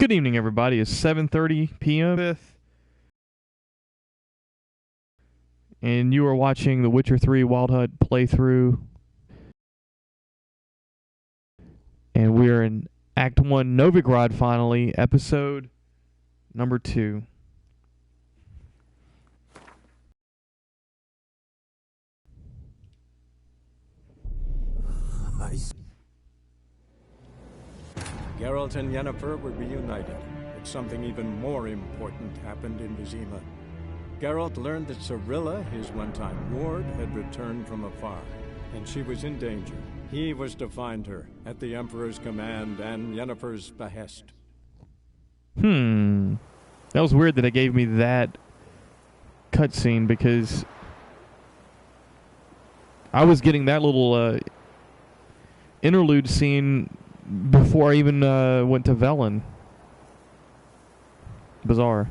Good evening, everybody. It's 7:30 p.m. and you are watching the Witcher 3 Wild Hunt playthrough. And we are in Act 1 Novigrad finally, episode number 2. Geralt and Yennefer were reunited, but something even more important happened in Vizima. Geralt learned that Cirilla, his one-time ward, had returned from afar, and she was in danger. He was to find her, at the Emperor's command and Yennefer's behest. That was weird that it gave me that cutscene, because I was getting that little interlude scene before I even went to Velen. Bizarre.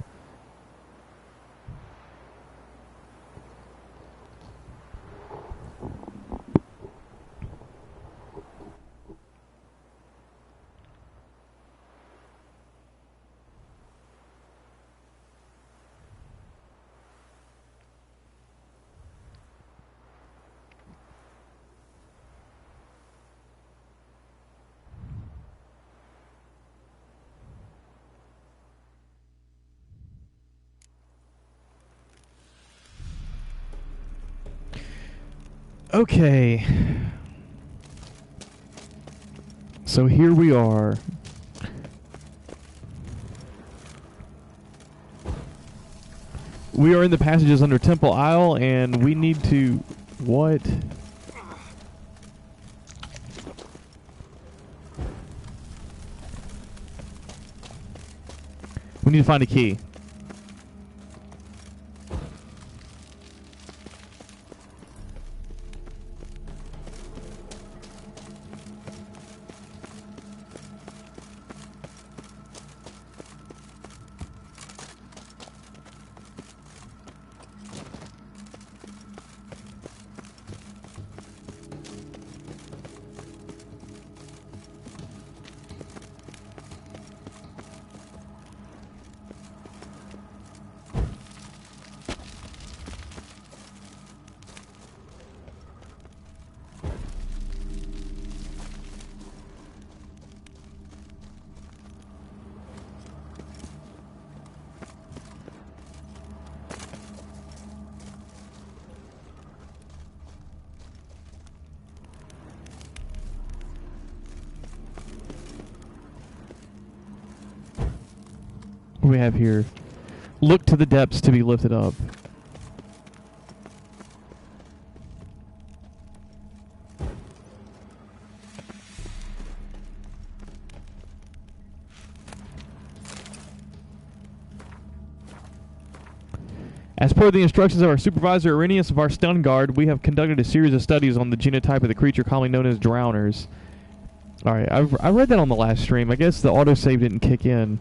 Okay. So here we are. We are in the passages under Temple Isle, and we need to... What? We need to find a key. What do we have here? Look to the depths to be lifted up. As per the instructions of our supervisor Irenaeus of our stun guard, we have conducted a series of studies on the genotype of the creature commonly known as drowners. Alright, I read that on the last stream. I guess the autosave didn't kick in.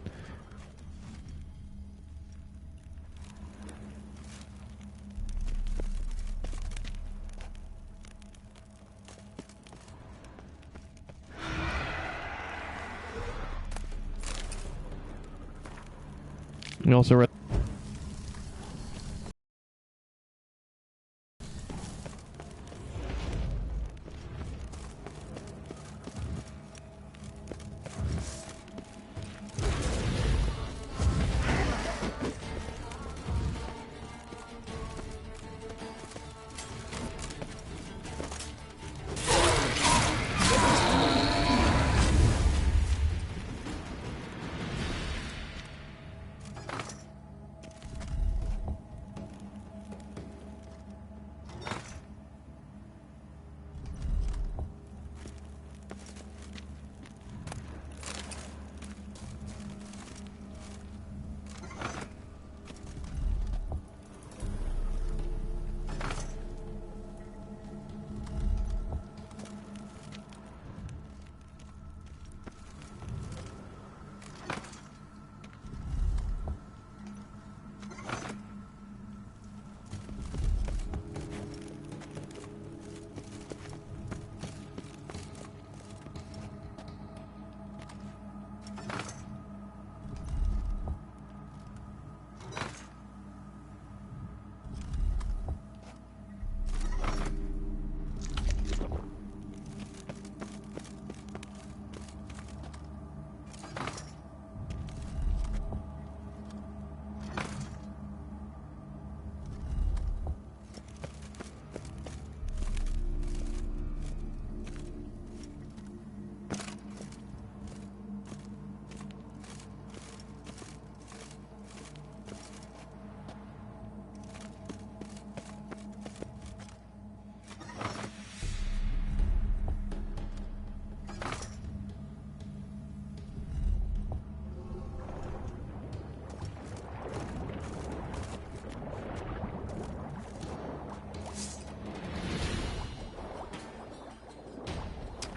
We also read...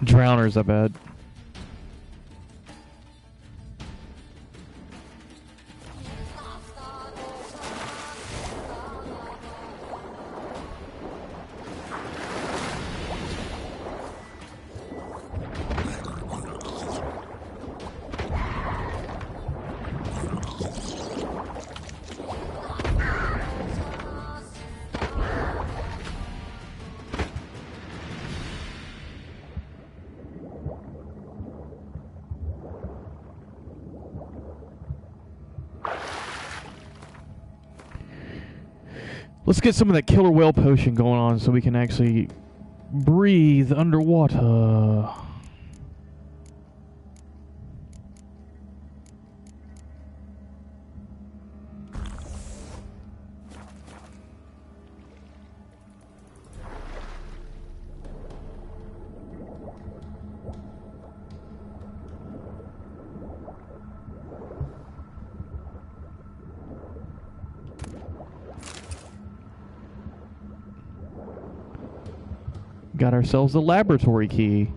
Drowners, I bet. Let's get some of that killer whale potion going on so we can actually breathe underwater. Got ourselves a laboratory key.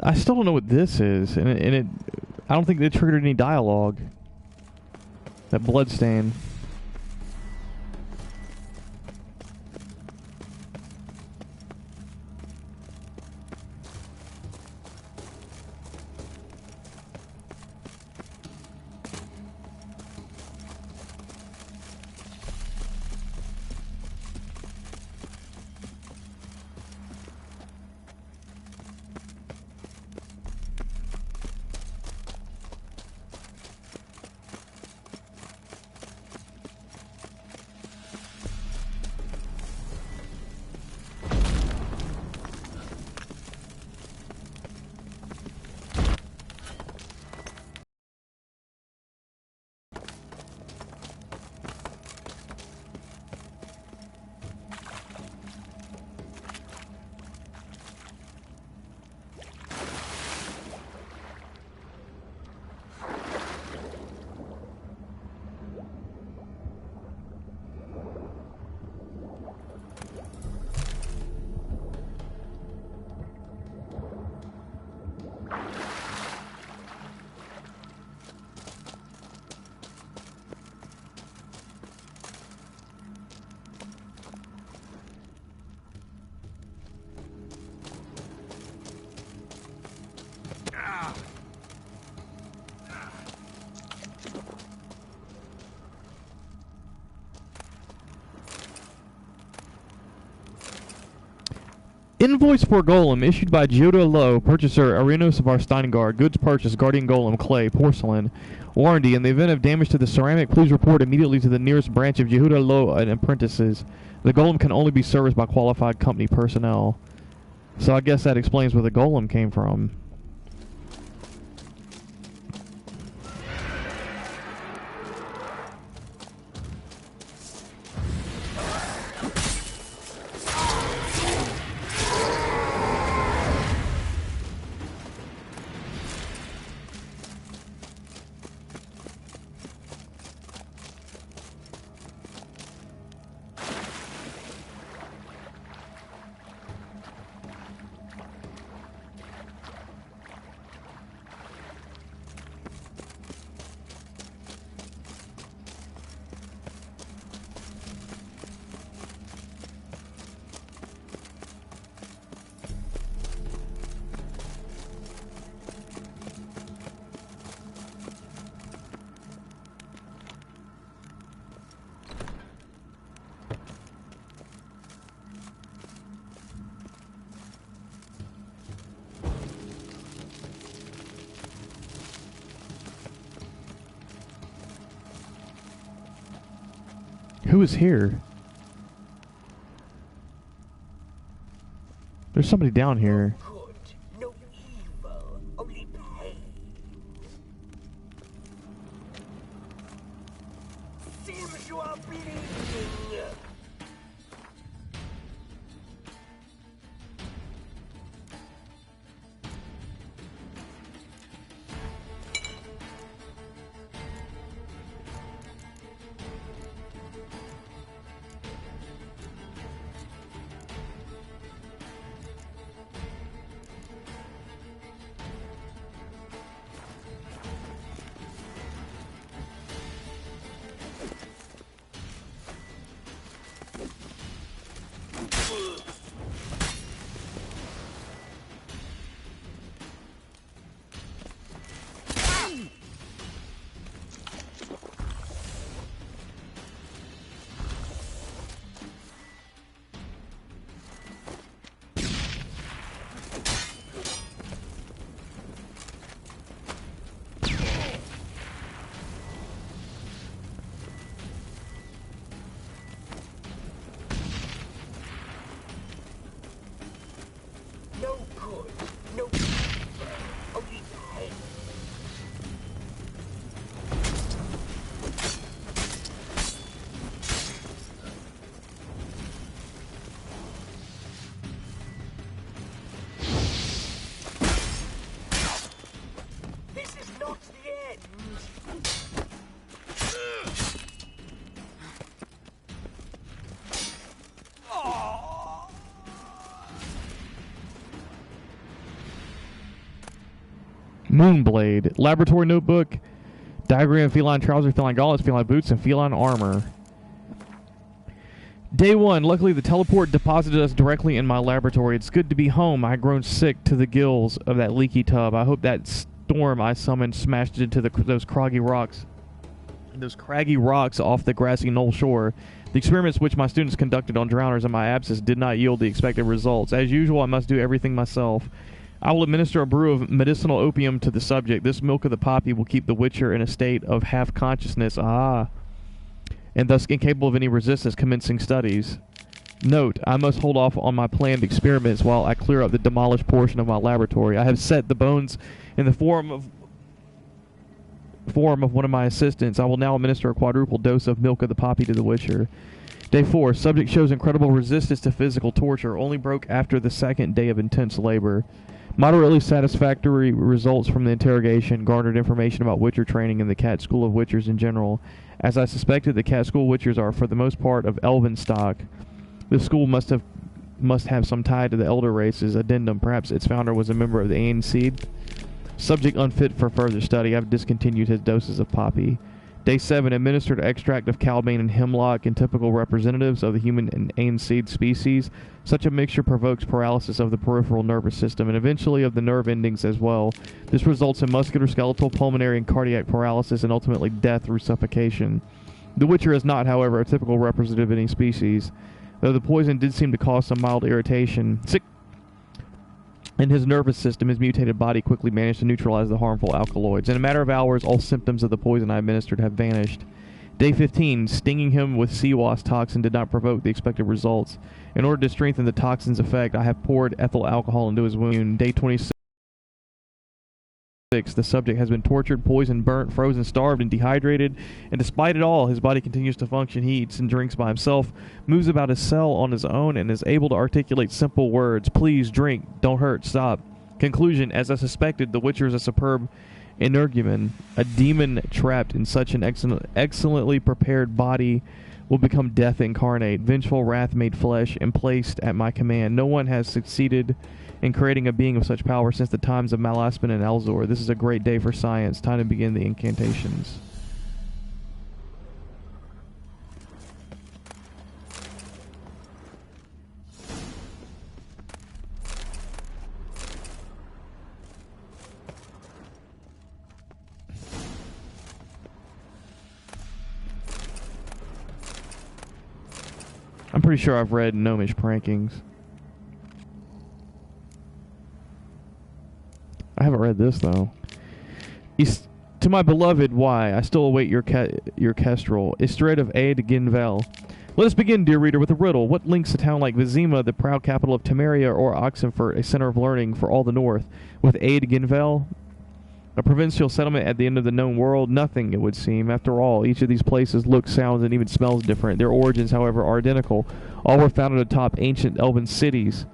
I still don't know what this is, and it I don't think it triggered any dialogue. That blood stain. Invoice for Golem issued by Gioda Low, purchaser Arenos of our Steingard. Goods purchased Guardian Golem, clay, porcelain. Warranty: in the event of damage to the ceramic, please report immediately to the nearest branch of Yehuda Low and apprentices. The golem can only be serviced by qualified company personnel. So I guess that explains where the golem came from. Who is here? There's somebody down here. Good, no evil, only pain. Seems you are bleeding. No good, no evil, only pain. This is not the end. Moonblade. Laboratory notebook. Diagram of feline trousers, feline gauntlets, feline boots, and feline armor. Day 1. Luckily, the teleport deposited us directly in my laboratory. It's good to be home. I had grown sick to the gills of that leaky tub. I hope that storm I summoned smashed it into those craggy rocks. Those craggy rocks off the grassy knoll shore. The experiments which my students conducted on drowners in my absence did not yield the expected results. As usual, I must do everything myself. I will administer a brew of medicinal opium to the subject. This milk of the poppy will keep the Witcher in a state of half-consciousness, and thus incapable of any resistance commencing studies. Note, I must hold off on my planned experiments while I clear up the demolished portion of my laboratory. I have set the bones in the form of one of my assistants. I will now administer a quadruple dose of milk of the poppy to the Witcher. Day 4. Subject shows incredible resistance to physical torture. Only broke after the second day of intense labor. Moderately satisfactory results from the interrogation. Garnered information about Witcher training in the Cat School of Witchers in general. As I suspected, the Cat School Witchers are for the most part of elven stock. This school must have some tie to the elder races. Addendum. Perhaps its founder was a member of the Aenseed. Subject unfit for further study. I've discontinued his doses of poppy. Day 7. Administered extract of cowbane and hemlock in typical representatives of the human and Aenseed species. Such a mixture provokes paralysis of the peripheral nervous system and eventually of the nerve endings as well. This results in musculoskeletal, pulmonary, and cardiac paralysis and ultimately death through suffocation. The Witcher is not, however, a typical representative of any species, though the poison did seem to cause some mild irritation. In his nervous system, his mutated body quickly managed to neutralize the harmful alkaloids. In a matter of hours, all symptoms of the poison I administered have vanished. Day 15. Stinging him with sea wasp toxin did not provoke the expected results. In order to strengthen the toxin's effect, I have poured ethyl alcohol into his wound. Day 26. The subject has been tortured, poisoned, burnt, frozen, starved, and dehydrated, and despite it all, his body continues to function. He eats and drinks by himself, moves about his cell on his own, and is able to articulate simple words. Please, drink, don't hurt, stop. Conclusion, as I suspected, the Witcher is a superb energumen. A demon trapped in such an excellently prepared body will become death incarnate, vengeful wrath made flesh, and placed at my command. No one has succeeded in creating a being of such power since the times of Malaspin and Elzor. This is a great day for science. Time to begin the incantations. I'm pretty sure I've read Gnomish Prankings. I haven't read this, though. To my beloved, why, I still await your kestrel. Istrid of Aed Ginvel. Let us begin, dear reader, with a riddle. What links a town like Vizima, the proud capital of Temeria, or Oxenfurt, a center of learning for all the north, with Aed Ginvel? A provincial settlement at the end of the known world? Nothing, it would seem. After all, each of these places looks, sounds, and even smells different. Their origins, however, are identical. All were founded atop ancient elven cities.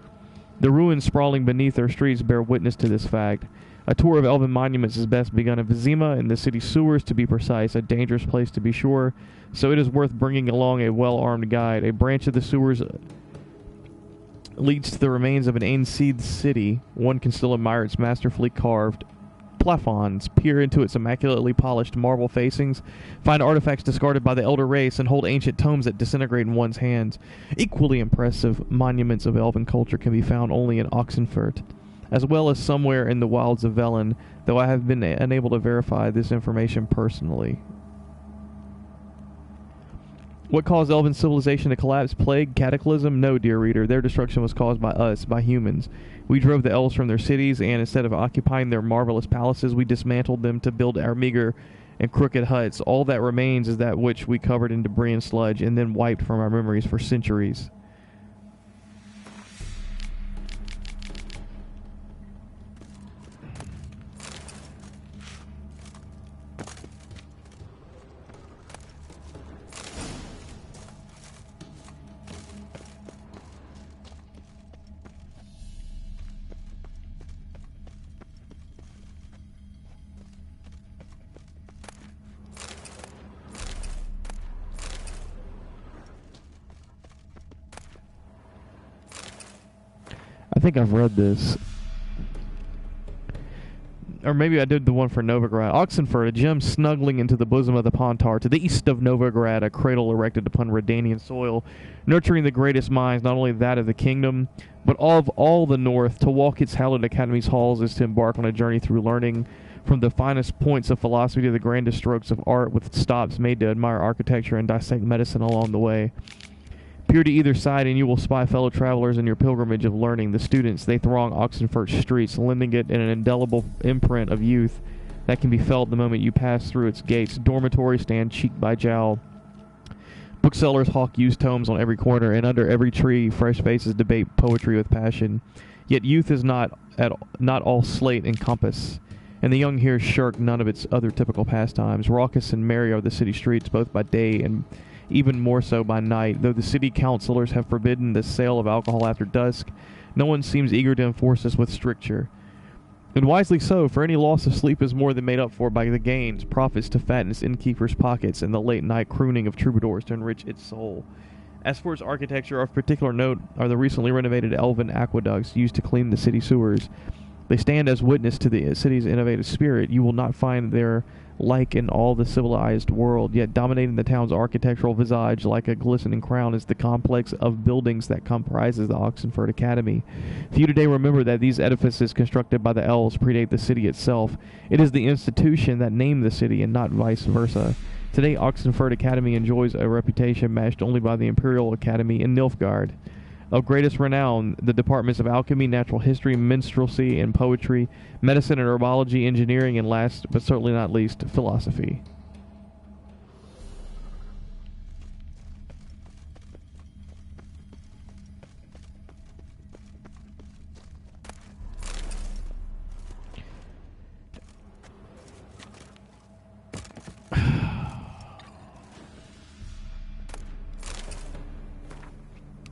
The ruins sprawling beneath their streets bear witness to this fact. A tour of elven monuments is best begun in Vizima, in the city sewers to be precise, a dangerous place to be sure, so it is worth bringing along a well-armed guide. A branch of the sewers leads to the remains of an ancient city. One can still admire its masterfully carved plafons, peer into its immaculately polished marble facings, find artifacts discarded by the elder race, and hold ancient tomes that disintegrate in one's hands. Equally impressive monuments of elven culture can be found only in Oxenfurt, as well as somewhere in the wilds of Velen, though I have been unable to verify this information personally. What caused elven civilization to collapse? Plague? Cataclysm? No, dear reader. Their destruction was caused by us, by humans. We drove the elves from their cities, and instead of occupying their marvelous palaces, we dismantled them to build our meager and crooked huts. All that remains is that which we covered in debris and sludge, and then wiped from our memories for centuries. I think I've read this. Or maybe I did the one for Novigrad. Oxenfurt, a gem snuggling into the bosom of the Pontar. To the east of Novigrad, a cradle erected upon Redanian soil, nurturing the greatest minds, not only that of the kingdom, but of all the north. To walk its hallowed academy's halls is to embark on a journey through learning, from the finest points of philosophy to the grandest strokes of art, with stops made to admire architecture and dissect medicine along the way. Peer to either side, and you will spy fellow travelers in your pilgrimage of learning. The students, they throng Oxenfurt's streets, lending it an indelible imprint of youth that can be felt the moment you pass through its gates. Dormitories stand cheek by jowl. Booksellers hawk used tomes on every corner, and under every tree, fresh faces debate poetry with passion. Yet youth is not all slate and compass, and the young here shirk none of its other typical pastimes. Raucous and merry are the city streets, both by day and even more so by night. Though the city councilors have forbidden the sale of alcohol after dusk, no one seems eager to enforce this with stricture. And wisely so, for any loss of sleep is more than made up for by the gains, profits to fatten its innkeepers' pockets, and the late-night crooning of troubadours to enrich its soul. As for its architecture, of particular note are the recently renovated elven aqueducts used to clean the city sewers. They stand as witness to the city's innovative spirit. You will not find their like in all the civilized world, yet dominating the town's architectural visage like a glistening crown is the complex of buildings that comprises the Oxenfurt Academy. Few today remember that these edifices constructed by the elves predate the city itself. It is the institution that named the city and not vice versa. Today, Oxenfurt Academy enjoys a reputation matched only by the Imperial Academy in Nilfgaard. Of greatest renown, the departments of alchemy, natural history, minstrelsy, and poetry, medicine and herbology, engineering, and last but certainly not least, philosophy.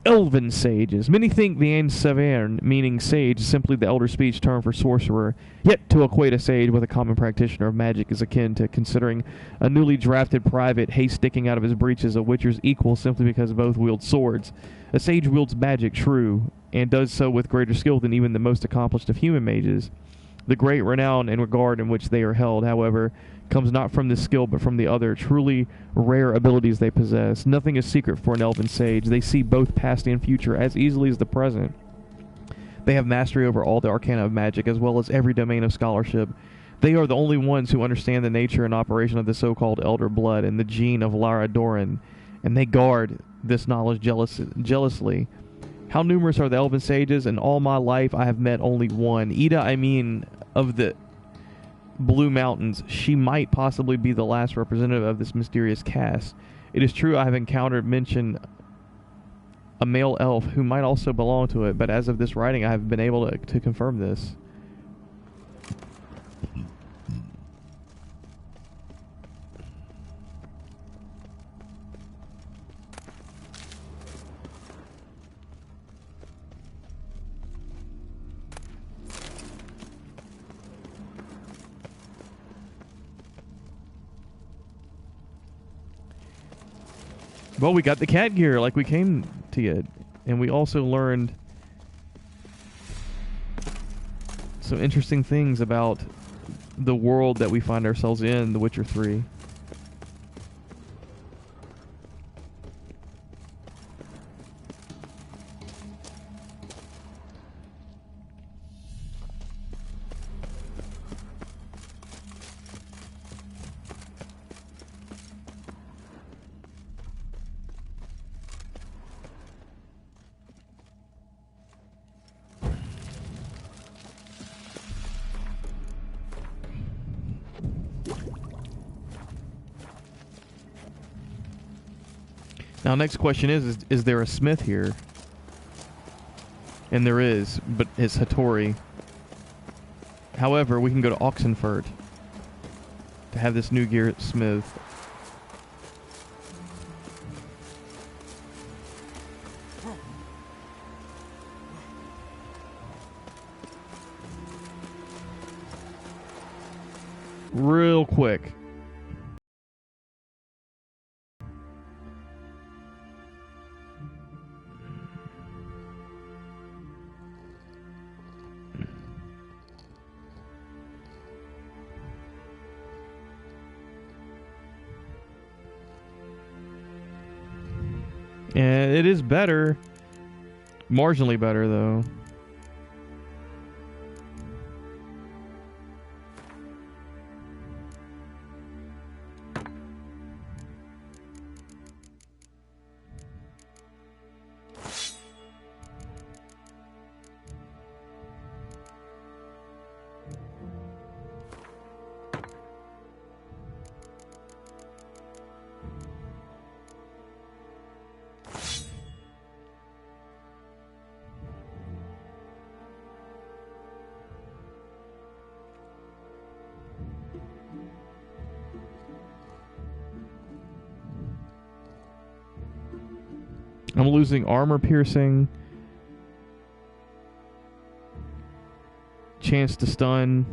Elven sages. Many think the Ain Severn, meaning sage, is simply the elder speech term for sorcerer. Yet to equate a sage with a common practitioner of magic is akin to considering a newly drafted private haste sticking out of his breeches a witcher's equal simply because both wield swords. A sage wields magic, true, and does so with greater skill than even the most accomplished of human mages. The great renown and regard in which they are held, however, comes not from this skill but from the other, truly rare abilities they possess. Nothing is secret for an elven sage. They see both past and future as easily as the present. They have mastery over all the arcana of magic as well as every domain of scholarship. They are the only ones who understand the nature and operation of the so-called elder blood and the gene of Lara Doran, and they guard this knowledge jealously. How numerous are the elven sages? In all my life I have met only one. Ida, I mean, of the Blue Mountains. She might possibly be the last representative of this mysterious caste. It is true I have encountered mention a male elf who might also belong to it, but as of this writing, I have been able to confirm this. Well, we got the cat gear like we came to get. And we also learned some interesting things about the world that we find ourselves in, The Witcher 3. Now, next question is there a smith here? And there is, but it's Hattori. However, we can go to Oxenfurt to have this new gear smith. Real quick. And it is better. Marginally better, though. I'm losing armor piercing. Chance to stun.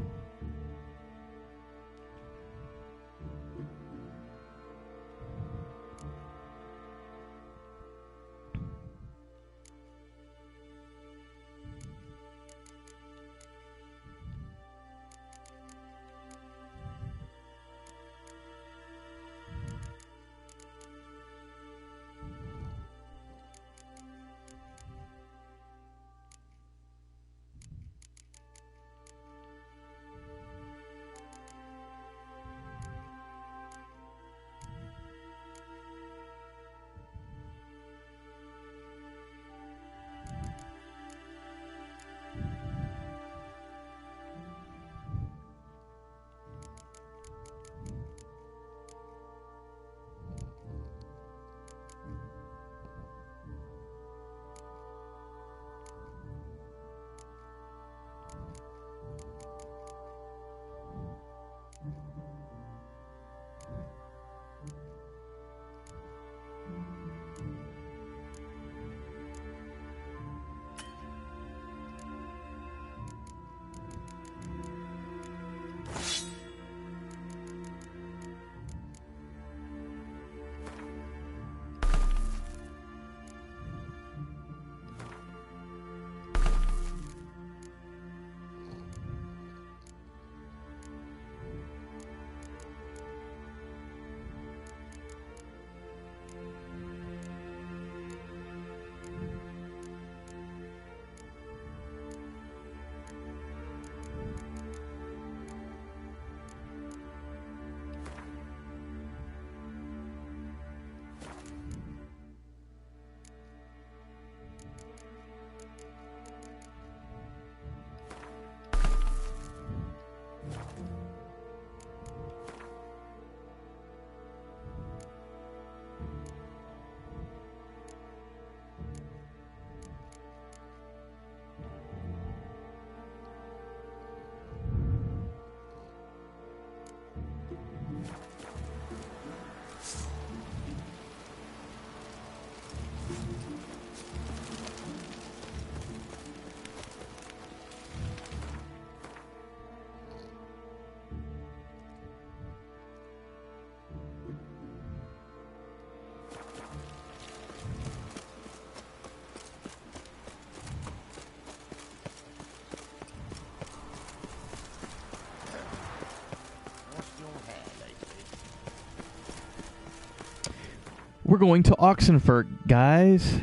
We're going to Oxenfurt, guys.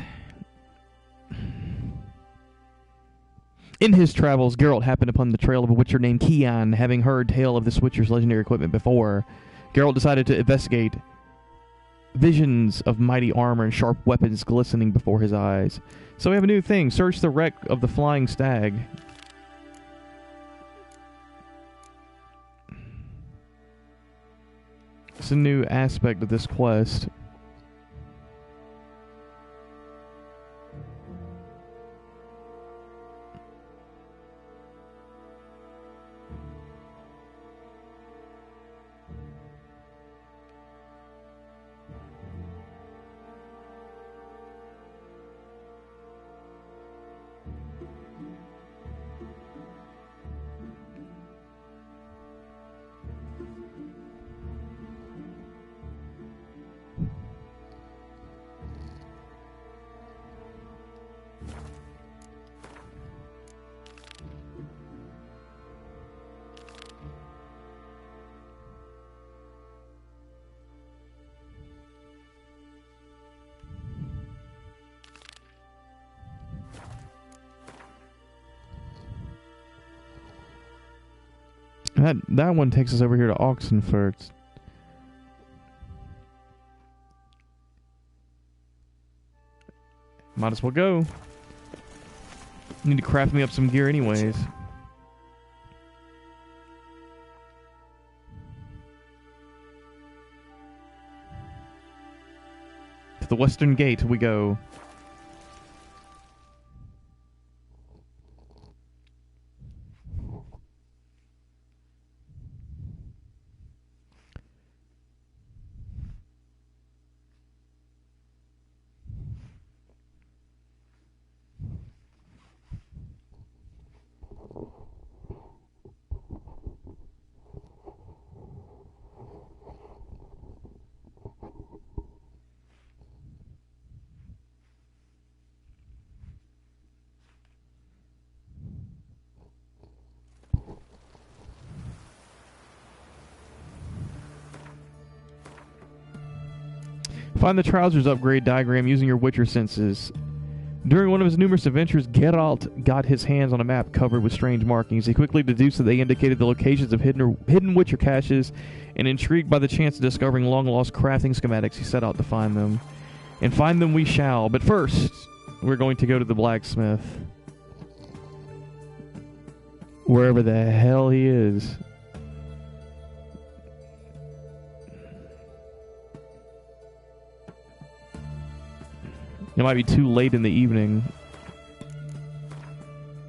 In his travels, Geralt happened upon the trail of a witcher named Kian. Having heard tale of this witcher's legendary equipment before, Geralt decided to investigate. Visions of mighty armor and sharp weapons glistening before his eyes. So we have a new thing. Search the wreck of the Flying Stag. It's a new aspect of this quest. That one takes us over here to Oxenfurt. Might as well go. Need to craft me up some gear anyways. To the Western Gate we go. Find the trousers upgrade diagram using your Witcher senses. During one of his numerous adventures, Geralt got his hands on a map covered with strange markings. He quickly deduced that they indicated the locations of hidden Witcher caches, and intrigued by the chance of discovering long-lost crafting schematics, he set out to find them. And find them we shall. But first, we're going to go to the blacksmith. Wherever the hell he is. It might be too late in the evening.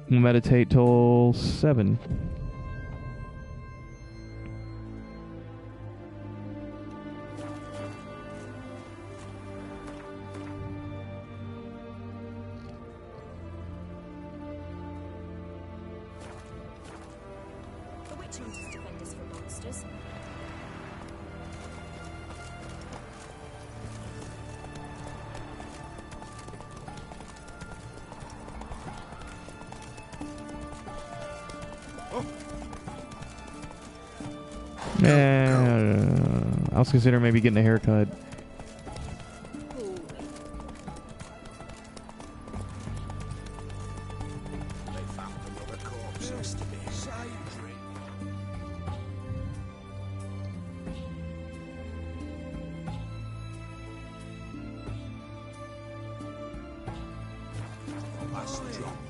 We'll meditate till 7. The witch hunters defend us from monsters. I was considering maybe getting a haircut.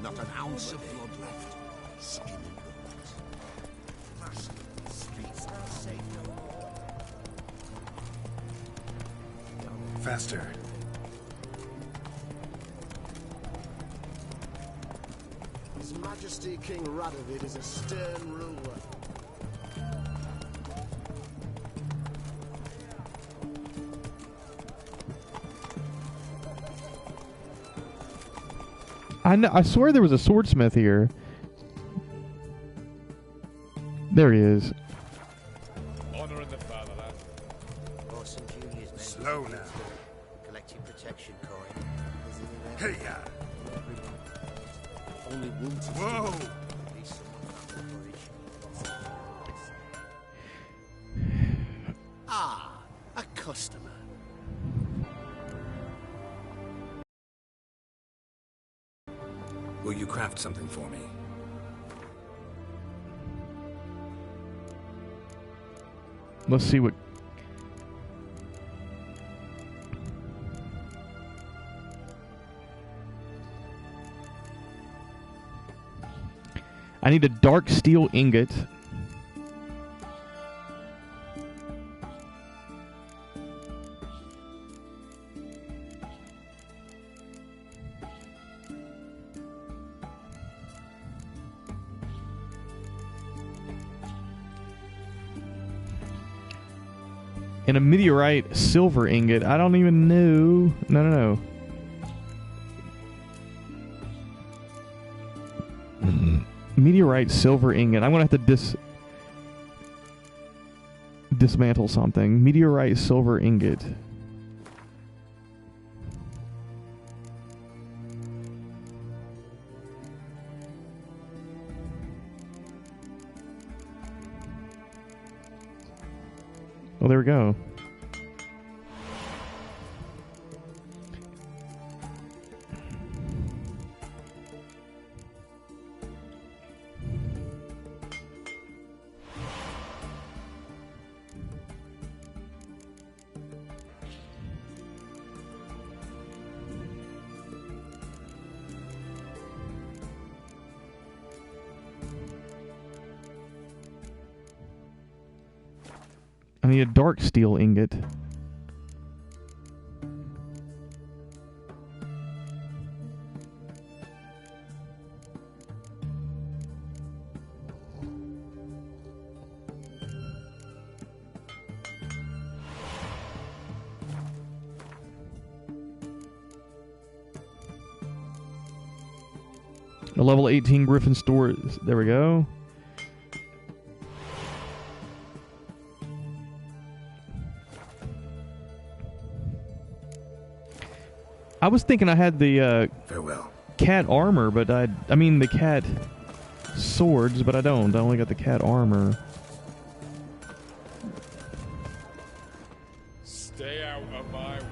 Not an ounce of blood left. Skin and bones. Streets are safe no more. Faster. His Majesty King Radovid is a stern ruler. I swear there was a swordsmith here. There he is. Honor in the fatherland. Slow now. Collecting protection coin. Hey, ya. Only wounds. Whoa! Ah, a customer. Will you craft something for me? Let's see what... I need a dark steel ingot. And a meteorite silver ingot. I don't even know. No. Meteorite silver ingot. I'm gonna have to dismantle something. Meteorite silver ingot. Well, there we go. I need a dark steel ingot. A level 18 Griffin store. There we go. I was thinking I had the Farewell. cat armor, but I mean the cat swords, but I don't. I only got the cat armor. Stay out of my way.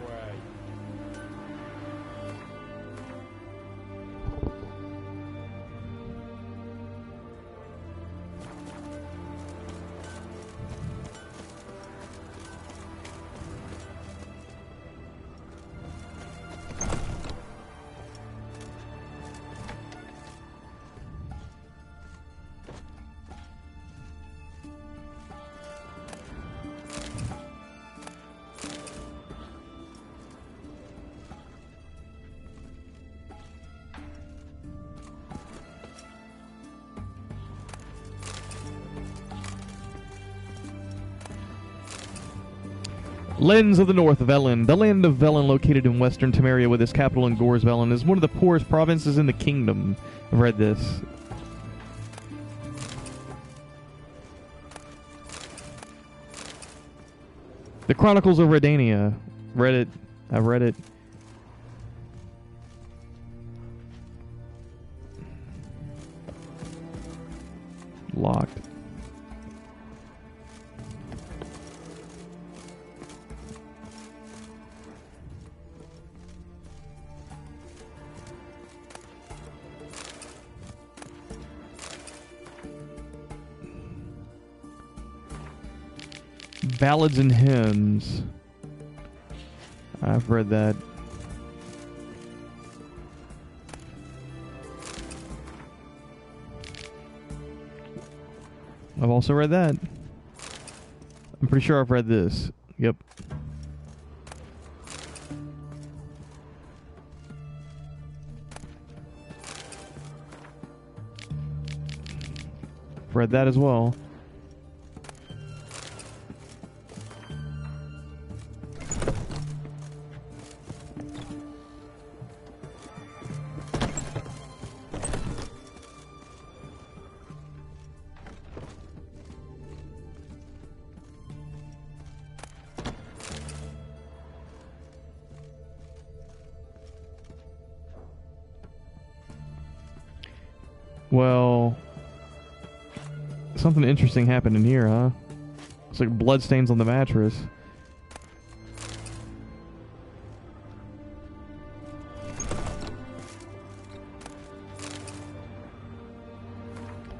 Lens of the North, Velen. The land of Velen, located in western Temeria with its capital in Gors Velen, is one of the poorest provinces in the kingdom. I've read this. The Chronicles of Redania. Read it. I've read it. Locked. Ballads and Hymns. I've read that. I've also read that. I'm pretty sure I've read this. Yep. Read that as well. Well, something interesting happened in here, huh? It's like bloodstains on the mattress.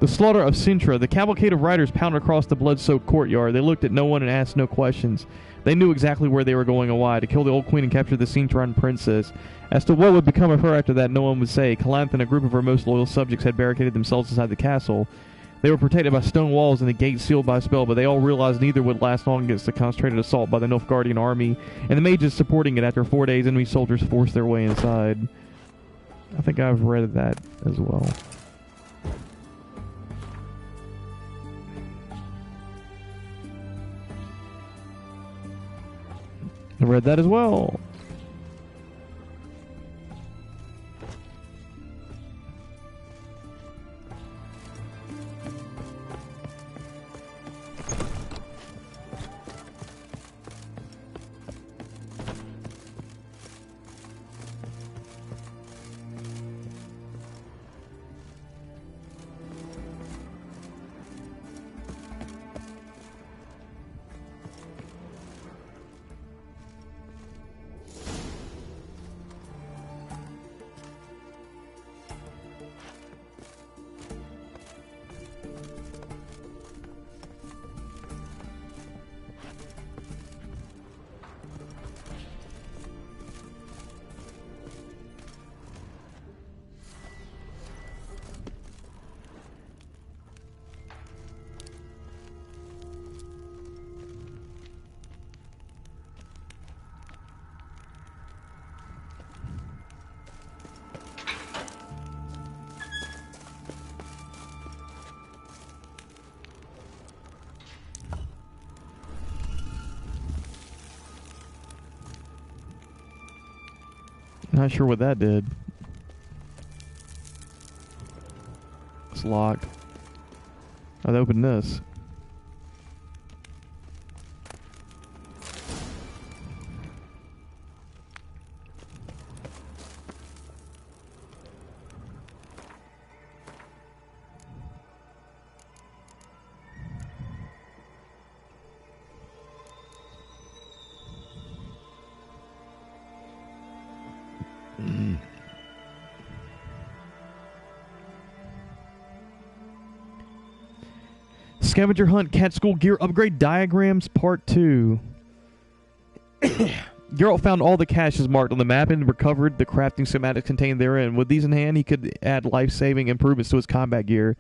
The slaughter of Sintra. The cavalcade of riders pounded across the blood-soaked courtyard. They looked at no one and asked no questions. They knew exactly where they were going and why, to kill the old queen and capture the Cintran princess. As to what would become of her after that, no one would say. Calanthe and a group of her most loyal subjects had barricaded themselves inside the castle. They were protected by stone walls and the gates sealed by a spell, but they all realized neither would last long against the concentrated assault by the Nilfgaardian army, and the mages supporting it. After 4 days, enemy soldiers forced their way inside. I think I've read that as well. I read that as well. Not sure what that did. It's locked. I'd open this. Scavenger Hunt Cat School Gear Upgrade Diagrams Part 2. Geralt found all the caches marked on the map and recovered the crafting schematics contained therein. With these in hand, he could add life-saving improvements to his combat gear.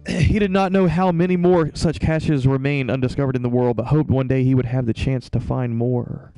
He did not know how many more such caches remained undiscovered in the world, but hoped one day he would have the chance to find more.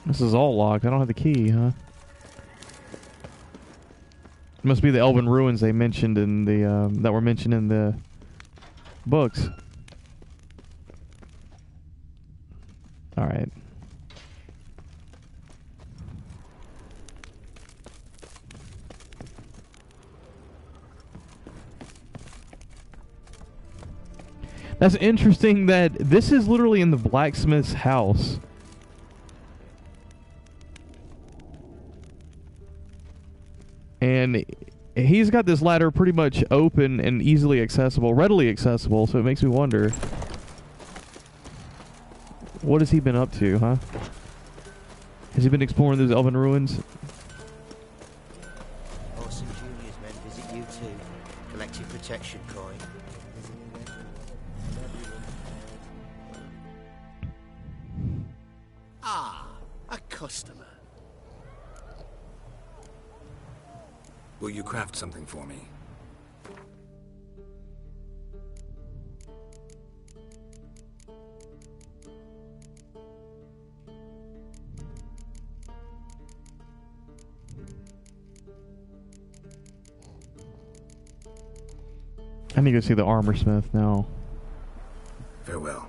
This is all locked. I don't have the key, huh? It must be the Elven ruins they mentioned in the that were mentioned in the books. All right. That's interesting that this is literally in the blacksmith's house. And he's got this ladder pretty much open and easily accessible, readily accessible, so it makes me wonder, what has he been up to, huh? Has he been exploring those elven ruins? Orson Jr.'s men visit you too. Collect your protection coin. Ah, a customer. Will you craft something for me? I need to see the armor smith now. Farewell.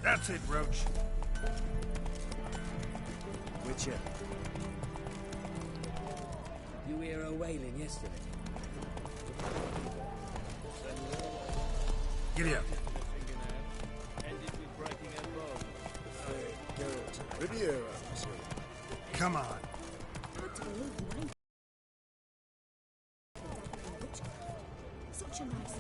That's it, Roach. Witcher. You hear her wailing yesterday? Giddy up. Come on. Such a nice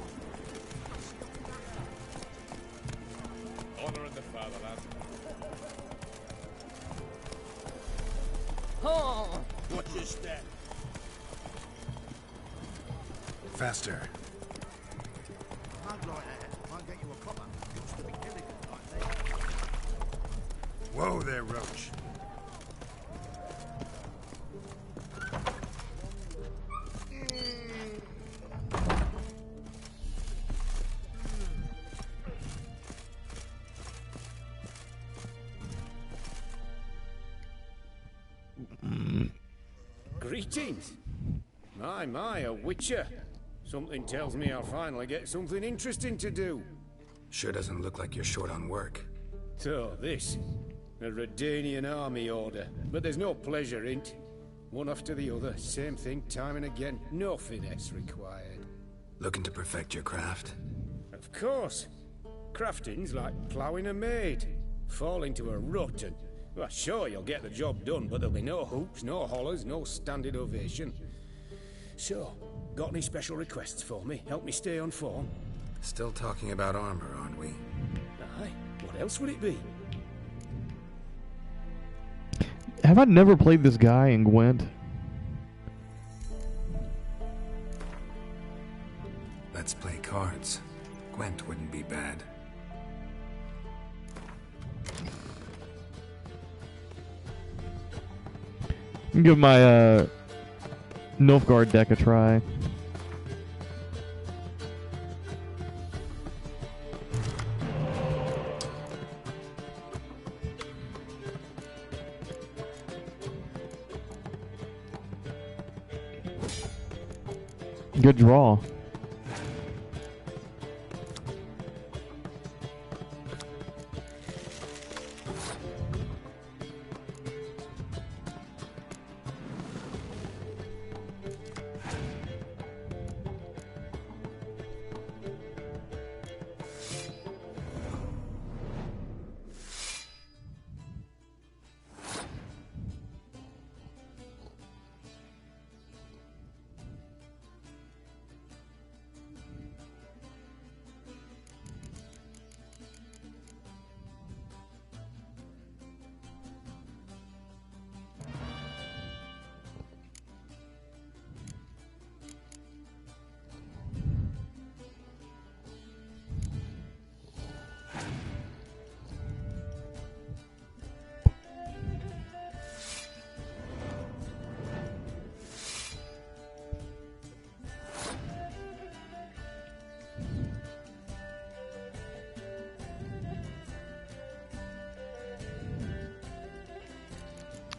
Honor in the fatherland. Oh! Watch your step. Faster. Can't like that. Can't get you a copper. It's to be elegant like that. Whoa there, Roach. Greetings. My, a witcher. Something tells me I'll finally get something interesting to do. Sure doesn't look like you're short on work. So, this. A Redanian army order. But there's no pleasure in't. One after the other, same thing time and again. No finesse required. Looking to perfect your craft? Of course. Crafting's like ploughing a maid. Fall into a rut and... Well, sure, you'll get the job done, but there'll be no hoops, no hollers, no standing ovation. So, got any special requests for me? Help me stay on form? Still talking about armor, aren't we? Aye. What else would it be? Have I never played this guy in Gwent? Let's play cards. Gwent wouldn't be bad. Give my Novigrad deck a try. Good draw.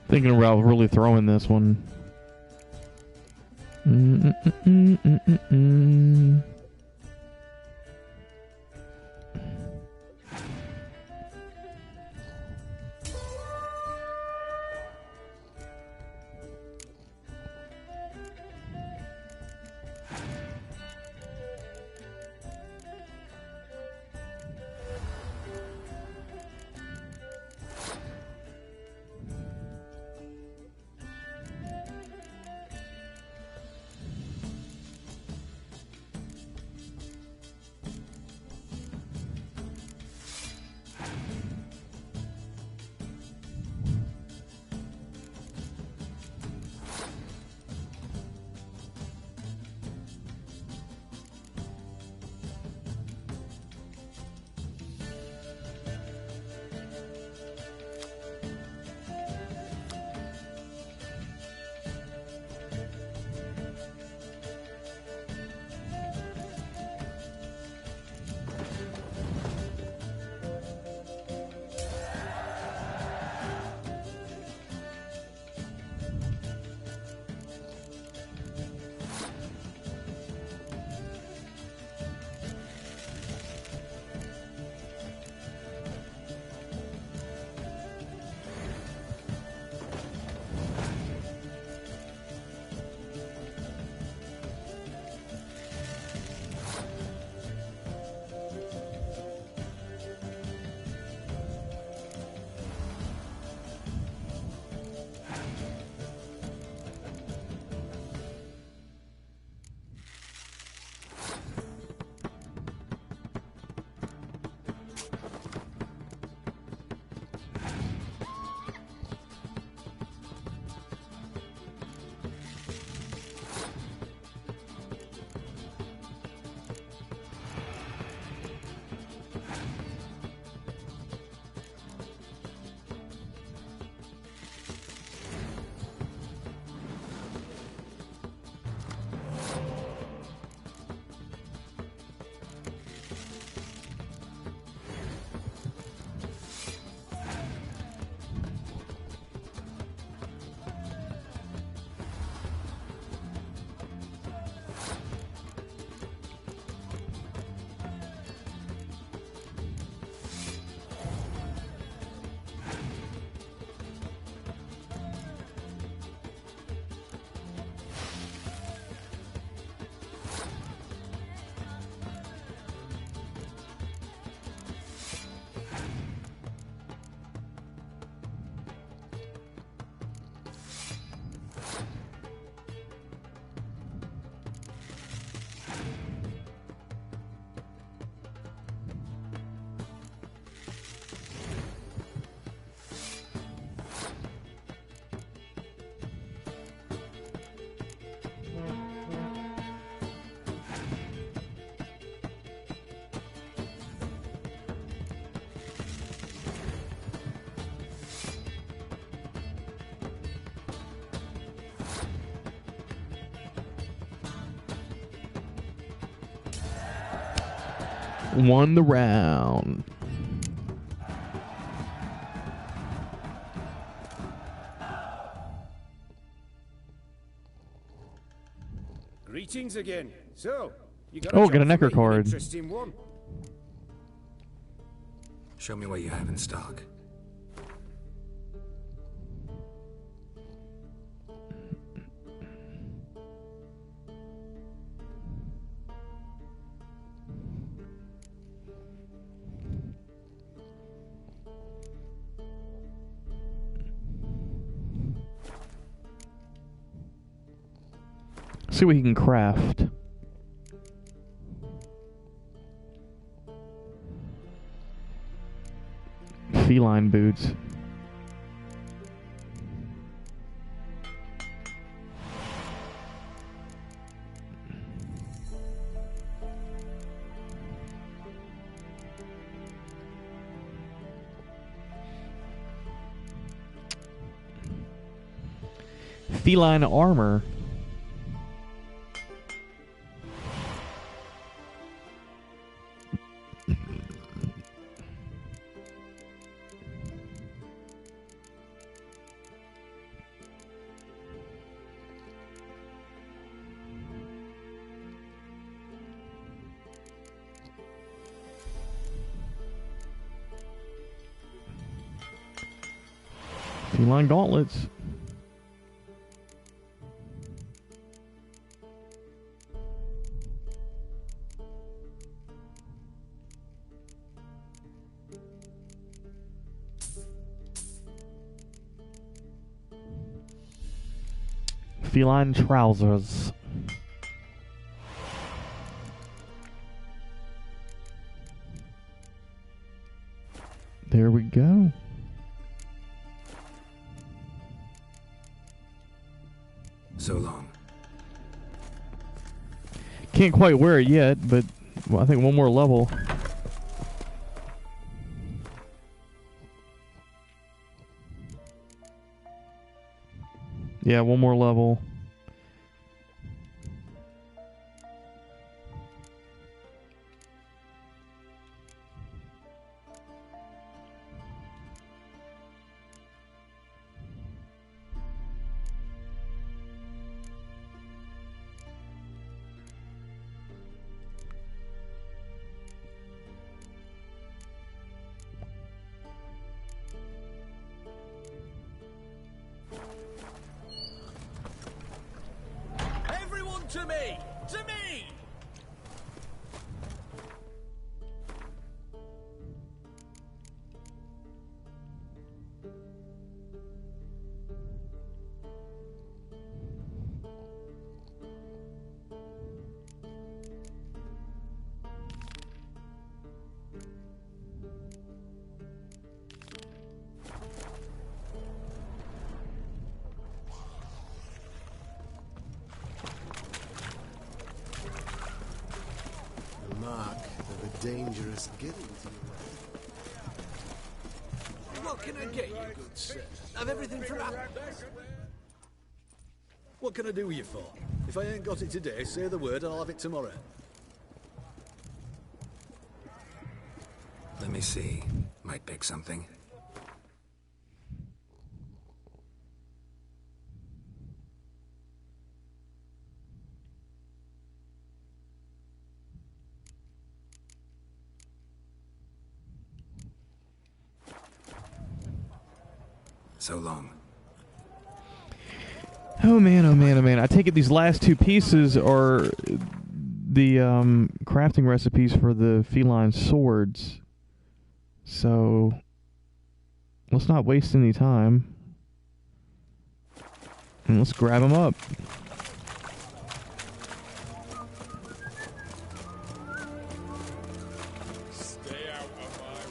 Thinking about really throwing this one. Won the round. Greetings again. So, you got Oh, job get a for Necker me, card. An interesting one. Show me what you have in stock. See what he can craft. Feline boots. Feline armor. Feline gauntlets. Feline trousers. There we go. So long. Can't quite wear it yet, but well, I think one more level. Yeah, one more level. Everyone to me! To me! The mark of a dangerous guild. What can I get you, good sir? I've everything from that. What can I do with you for? If I ain't got it today, say the word and I'll have it tomorrow. Let me see. Might pick something. So long. Oh man, oh man, oh man. I take it these last two pieces are the crafting recipes for the feline swords. So let's not waste any time. And let's grab them up. Stay out of my way.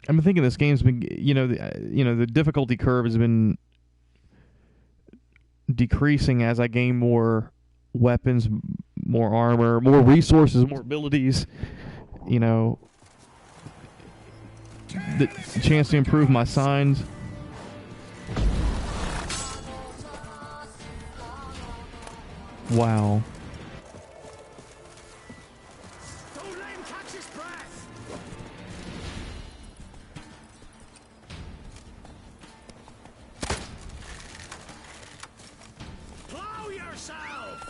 I'm thinking this game's been, the difficulty curve has been decreasing as I gain more weapons, more armor, more resources, more abilities. The chance to improve my signs. Wow. Don't let him catch his breath! Plow yourself!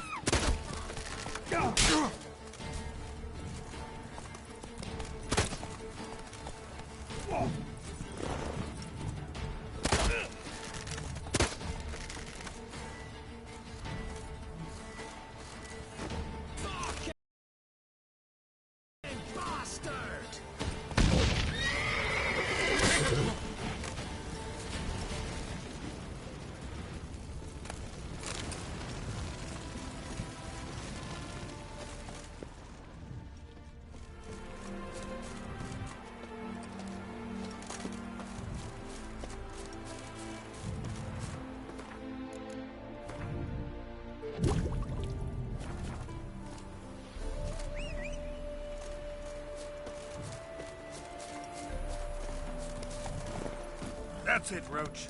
That's it, Roach.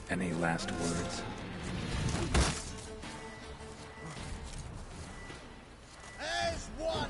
Any last words? There's one!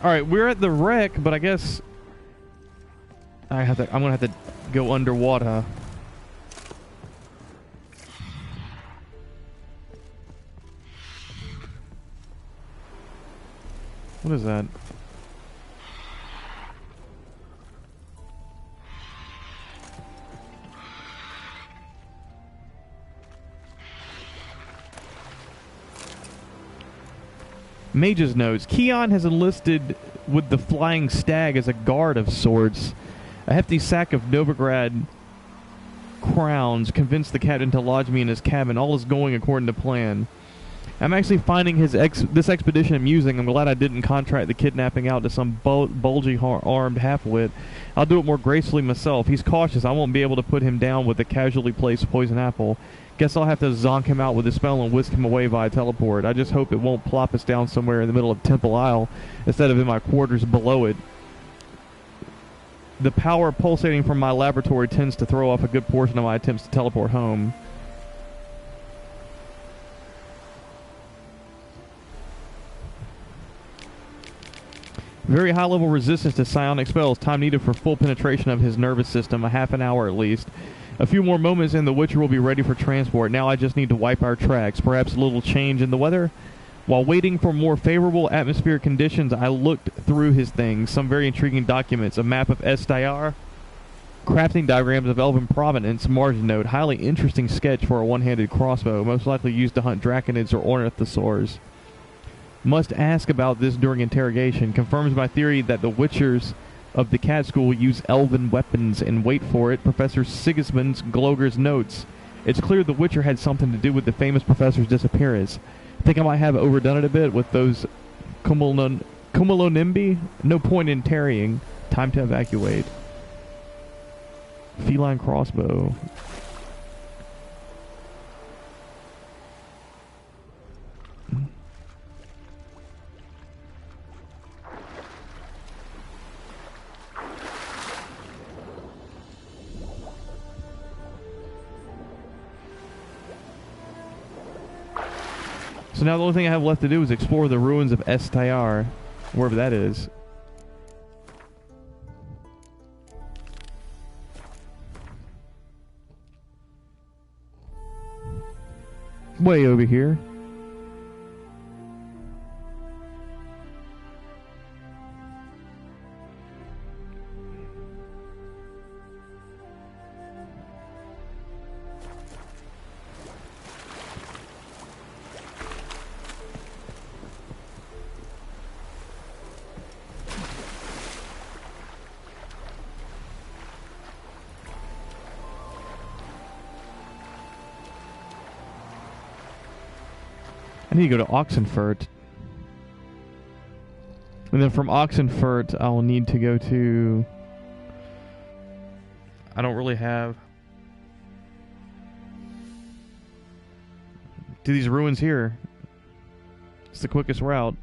Alright, we're at the wreck, but I guess I'm gonna have to go underwater. What is that? Mage's notes. Keon has enlisted with the Flying Stag as a guard of sorts. A hefty sack of Novigrad crowns convinced the captain to lodge me in his cabin. All is going according to plan. I'm actually finding this expedition amusing. I'm glad I didn't contract the kidnapping out to some bulgy armed half-wit. I'll do it more gracefully myself. He's cautious. I won't be able to put him down with the casually placed poison apple. Guess I'll have to zonk him out with a spell and whisk him away via teleport. I just hope it won't plop us down somewhere in the middle of Temple Isle instead of in my quarters below it. The power pulsating from my laboratory tends to throw off a good portion of my attempts to teleport home. Very high level resistance to psionic spells. Time needed for full penetration of his nervous system. A half an hour at least. A few more moments and the Witcher will be ready for transport. Now I just need to wipe our tracks. Perhaps a little change in the weather? While waiting for more favorable atmospheric conditions, I looked through his things. Some very intriguing documents. A map of Estayar. Crafting diagrams of Elven provenance. Margin note. Highly interesting sketch for a one-handed crossbow. Most likely used to hunt draconids or ornithosaurs. Must ask about this during interrogation. Confirms my theory that the Witchers of the Cat School use elven weapons, and wait for it, Professor Sigismund Gloger's notes. It's clear the Witcher had something to do with the famous professor's disappearance. I think I might have overdone it a bit with those cumulonimbi. No point in tarrying. Time to evacuate. Feline crossbow. So now the only thing I have left to do is explore the ruins of Estayar, wherever that is. Way over here. I need to go to Oxenfurt. And then from Oxenfurt, I'll need to go to... I don't really have... to these ruins here. It's the quickest route.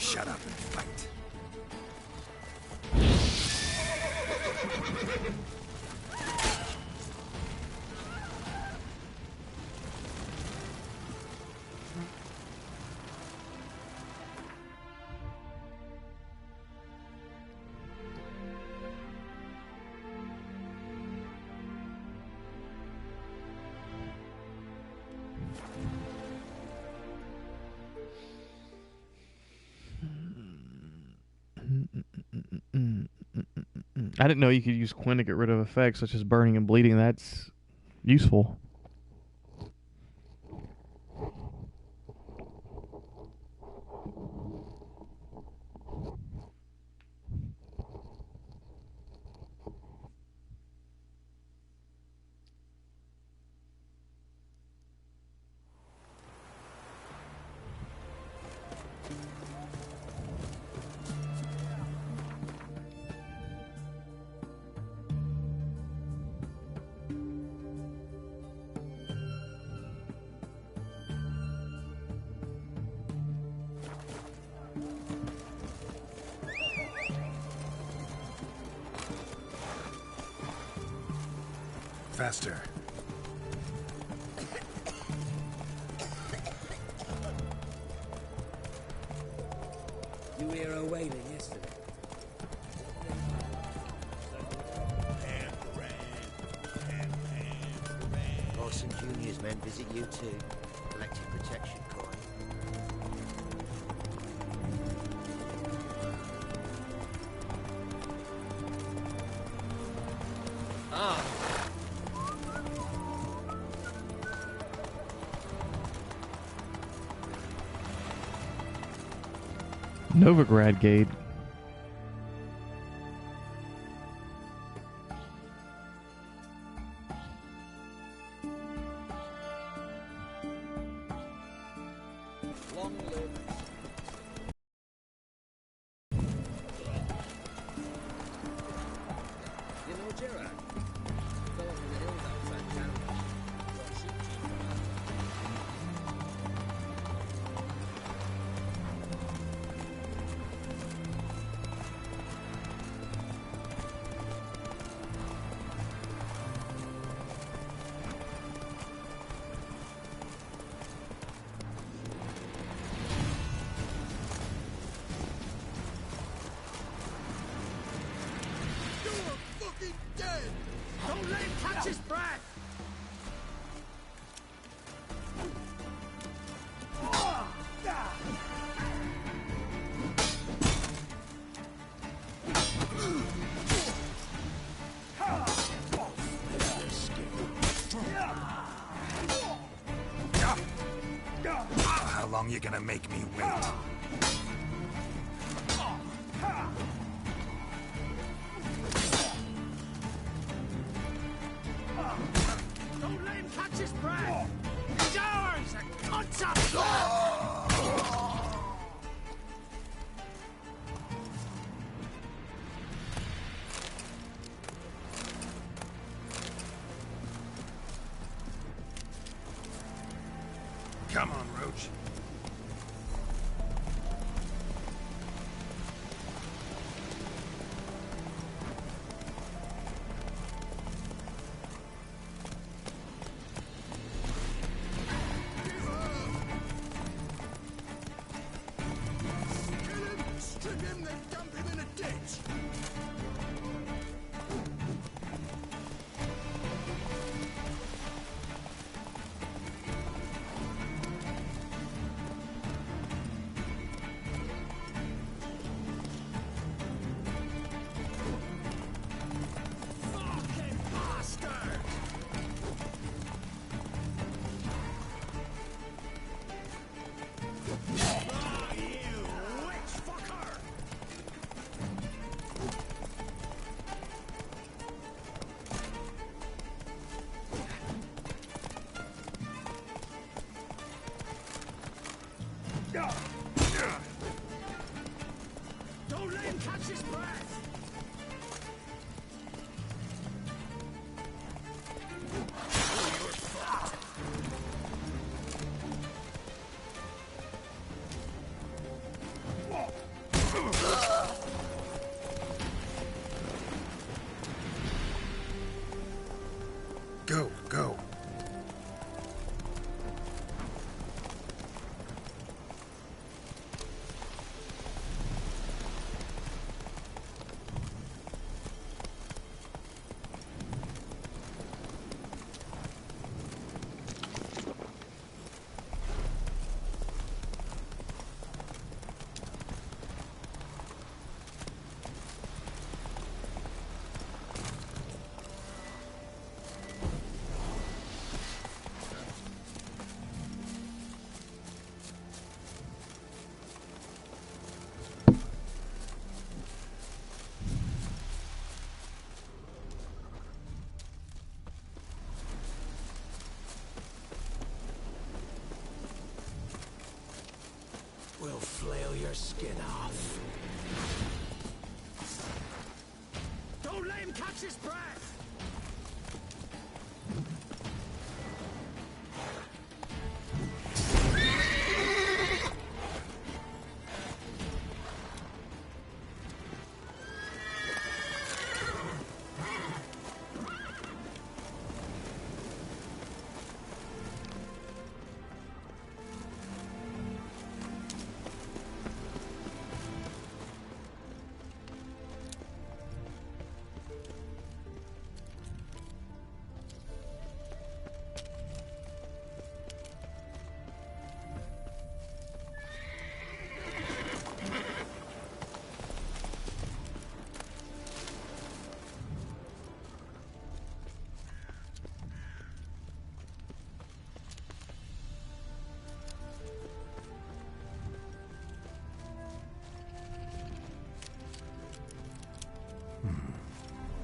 Shut up and fight. I didn't know you could use Quinn to get rid of effects such as burning and bleeding. That's useful. Faster. You hear her wailing yesterday? Orson Jr.'s men visit you too. Collective protection coin. Novigrad Gate. Long live. You know Gerard? Fell off in the hills outside town. Got sheep chief from out. Don't let him catch his breath! How long you gonna make me wait? Don't let him catch his breath! He's ours! A concept! Come on, Roach. Strip him, then dump him in a ditch! Fucking bastard! Ah, you witch fucker! Don't let him catch his breath! your skin off. Don't let him catch his breath!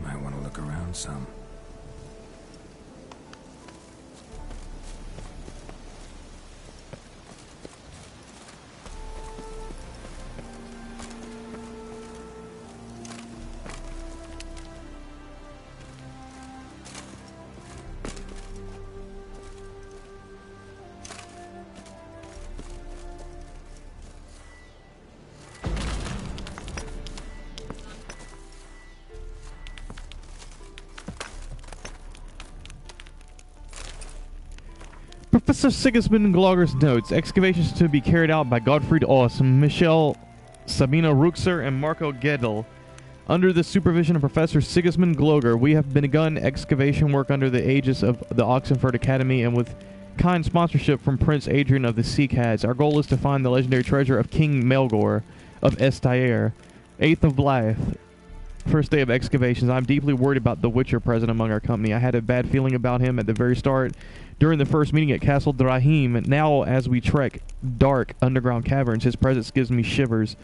Might want to look around some. Professor Sigismund Glauger's notes. Excavations to be carried out by Gottfried Oss, Michel Sabina Ruxer, and Marco Gedel. Under the supervision of Professor Sigismund Glauger, we have begun excavation work under the aegis of the Oxenford Academy and with kind sponsorship from Prince Adrian of the Sea Cats. Our goal is to find the legendary treasure of King Melgor of Estaire. 8th of Blythe. First day of excavations. I'm deeply worried about the Witcher present among our company. I had a bad feeling about him at the very start during the first meeting at Castle Drahim. Now, as we trek dark underground caverns, his presence gives me shivers.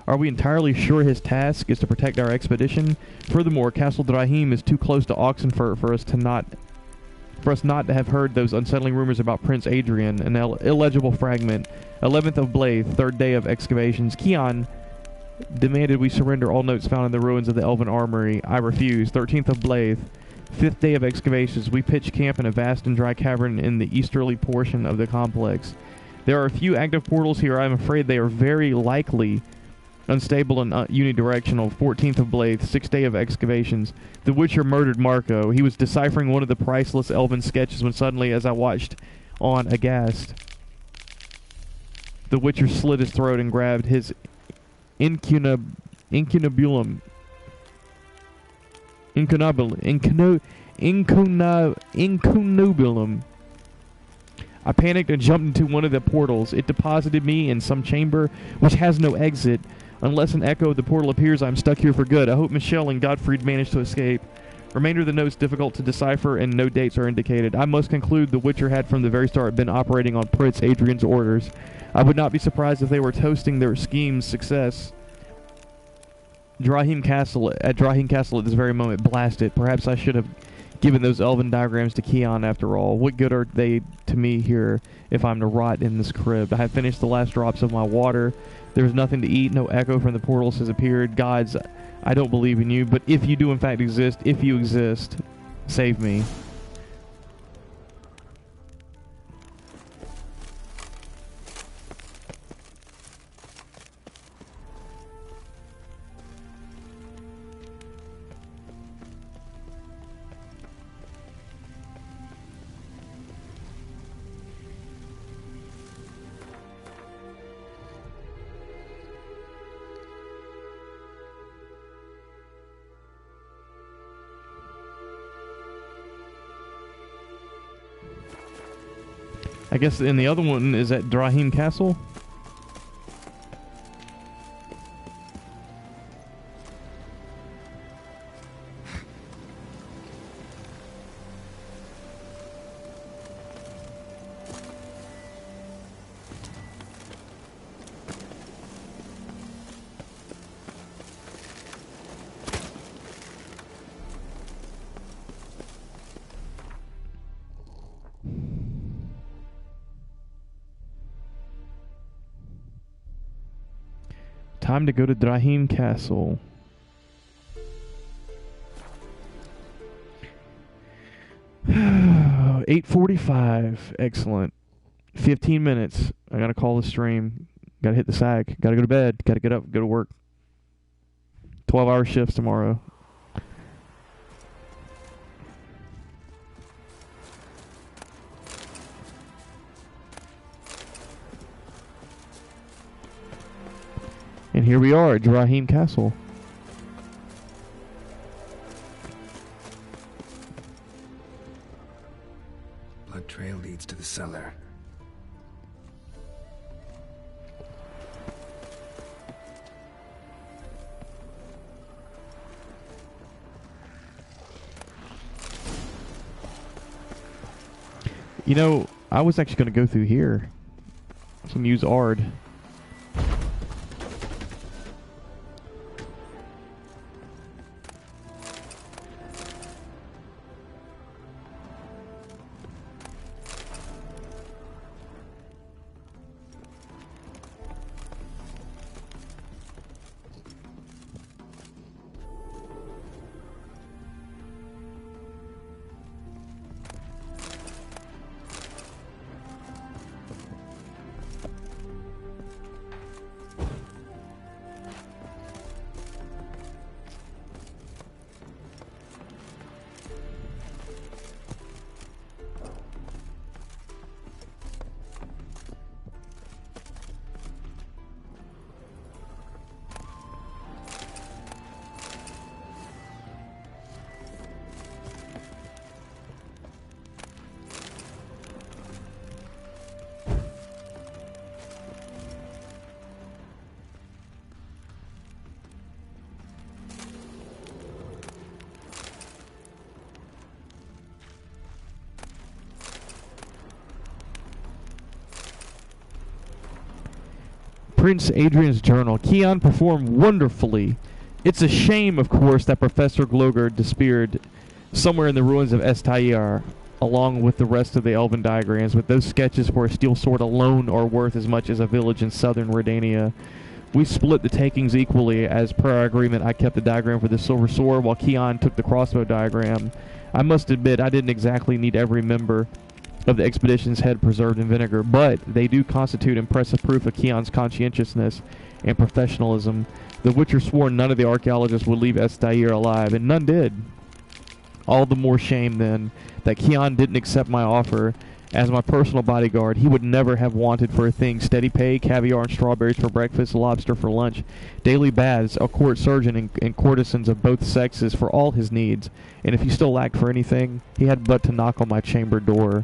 Are we entirely sure his task is to protect our expedition? Furthermore, Castle Drahim is too close to Oxenfurt for us not to have heard those unsettling rumors about Prince Adrian. An illegible fragment. 11th of Blythe, third day of excavations. Keon demanded we surrender all notes found in the ruins of the Elven Armory. I refused. 13th of Blythe, 5th day of excavations. We pitched camp in a vast and dry cavern in the easterly portion of the complex. There are a few active portals here. I'm afraid they are very likely unstable and unidirectional. 14th of Blythe, 6th day of excavations. The Witcher murdered Marco. He was deciphering one of the priceless elven sketches when suddenly, as I watched on aghast, the Witcher slit his throat and grabbed his incunabulum. I panicked and jumped into one of the portals. It deposited me in some chamber which has no exit. Unless an echo of the portal appears, I'm stuck here for good. I hope Michelle and Gottfried managed to escape. Remainder of the notes difficult to decipher and no dates are indicated. I must conclude the Witcher had from the very start been operating on Prince Adrian's orders. I would not be surprised if they were toasting their scheme's success. Drahim Castle at this very moment. Blast it. Perhaps I should have given those elven diagrams to Keon after all. What good are they to me here if I'm to rot in this crib? I have finished the last drops of my water. There is nothing to eat. No echo from the portals has appeared. Gods, I don't believe in you, but if you do in fact exist, if you exist, save me. I guess in the other one is at Drahim Castle. Time to go to Drahim Castle. $8:45. Excellent. 15 minutes. I gotta call the stream. Gotta hit the sack. Gotta go to bed. Gotta get up. Go to work. 12-hour shifts tomorrow. And here we are at Drahim Castle. Blood trail leads to the cellar. You know, I was actually going to go through here. I was going to use Ard. Prince Adrian's journal. Keon performed wonderfully. It's a shame, of course, that Professor Gloger disappeared somewhere in the ruins of Estair, along with the rest of the elven diagrams, but those sketches for a steel sword alone are worth as much as a village in southern Redania. We split the takings equally. As per our agreement, I kept the diagram for the silver sword, while Keon took the crossbow diagram. I must admit, I didn't exactly need every member of the expedition's head preserved in vinegar, but they do constitute impressive proof of Keon's conscientiousness and professionalism. The Witcher swore none of the archaeologists would leave Estair alive, and none did. All the more shame, then, that Keon didn't accept my offer. As my personal bodyguard, he would never have wanted for a thing steady pay, caviar and strawberries for breakfast, lobster for lunch, daily baths, a court surgeon, and courtesans of both sexes for all his needs. And if he still lacked for anything, he had but to knock on my chamber door.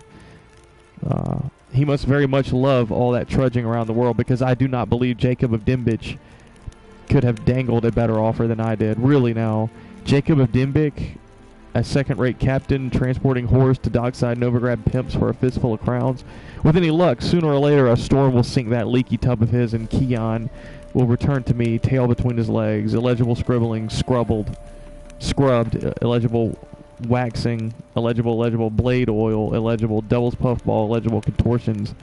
He must very much love all that trudging around the world, because I do not believe Jacob of Dimbich could have dangled a better offer than I did. Really now, Jacob of Dimbich, a second-rate captain transporting whores to dockside Novigrad pimps for a fistful of crowns. With any luck, sooner or later a storm will sink that leaky tub of his, and Keon will return to me, tail between his legs, illegible scribbling, scrubbed, illegible waxing, illegible blade oil, illegible devil's puffball, illegible contortions,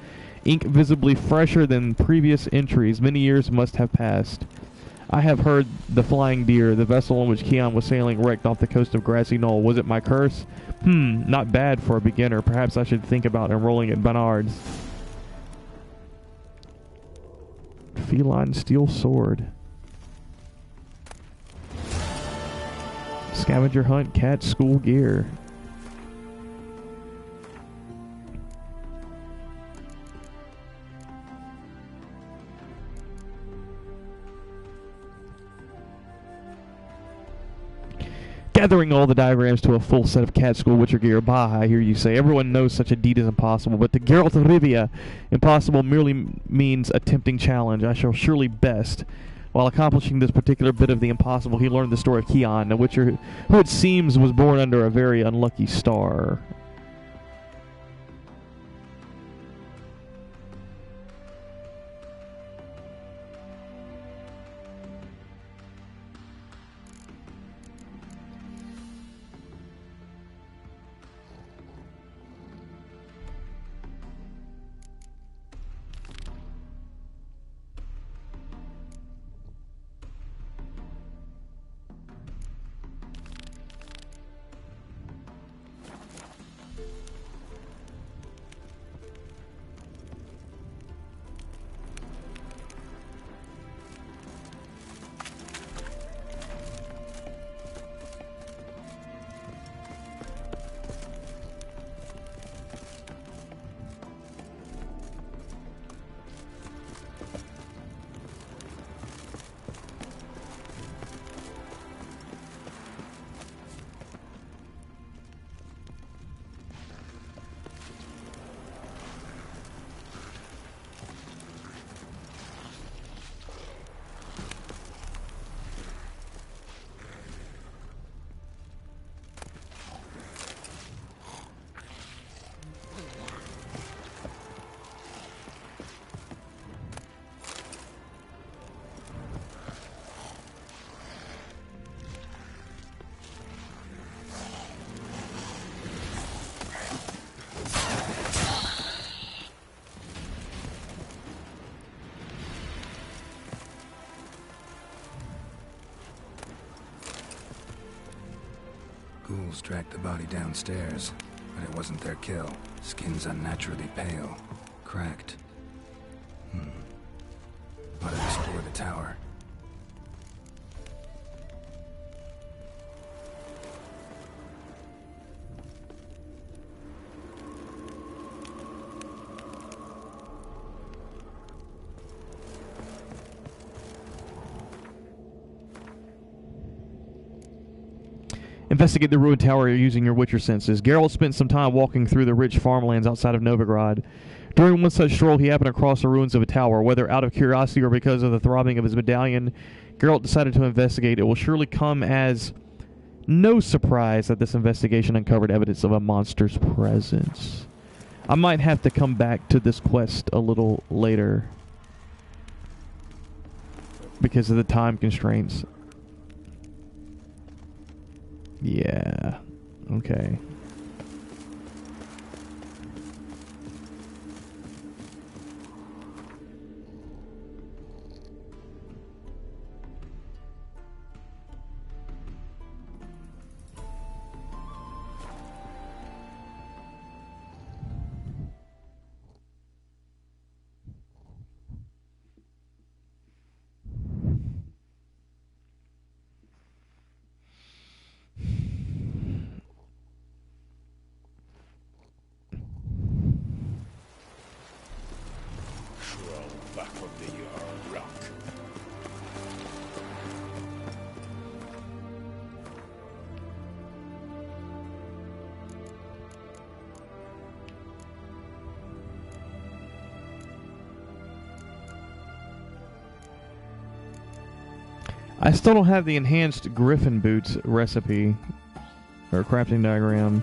ink visibly fresher than previous entries. Many years must have passed. I have heard the Flying Deer, the vessel on which Keon was sailing, wrecked off the coast of Grassy Knoll. Was it my curse? Not bad for a beginner. Perhaps I should think about enrolling at Bernard's. Feline steel sword. Scavenger hunt, cat, school gear. Gathering all the diagrams to a full set of cat school witcher gear. Bah, I hear you say. Everyone knows such a deed is impossible, but to Geralt of Rivia, impossible merely means a tempting challenge. I shall surely best. While accomplishing this particular bit of the impossible, he learned the story of Keon, a witcher who it seems was born under a very unlucky star. Rebels tracked the body downstairs, but it wasn't their kill. Skin's unnaturally pale. Cracked. Ought to explore the tower. Investigate the ruined tower using your Witcher senses. Geralt spent some time walking through the rich farmlands outside of Novigrad. During one such stroll, he happened across the ruins of a tower. Whether out of curiosity or because of the throbbing of his medallion, Geralt decided to investigate. It will surely come as no surprise that this investigation uncovered evidence of a monster's presence. I might have to come back to this quest a little later because of the time constraints. Yeah. Okay. Back on the rock. I still don't have the enhanced Griffin boots recipe or crafting diagram.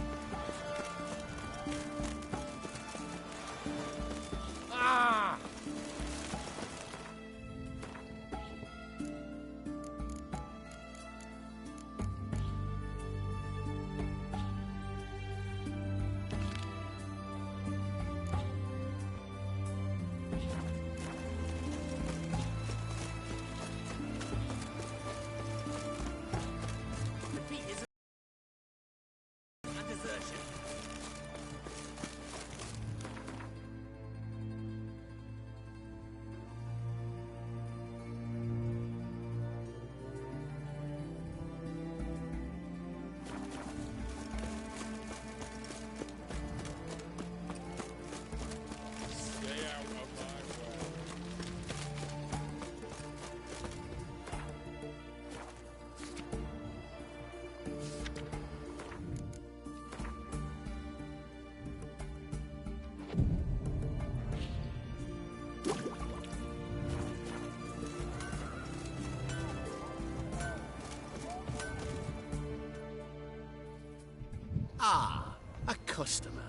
Ah, a customer.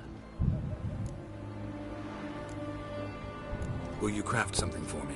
Will you craft something for me?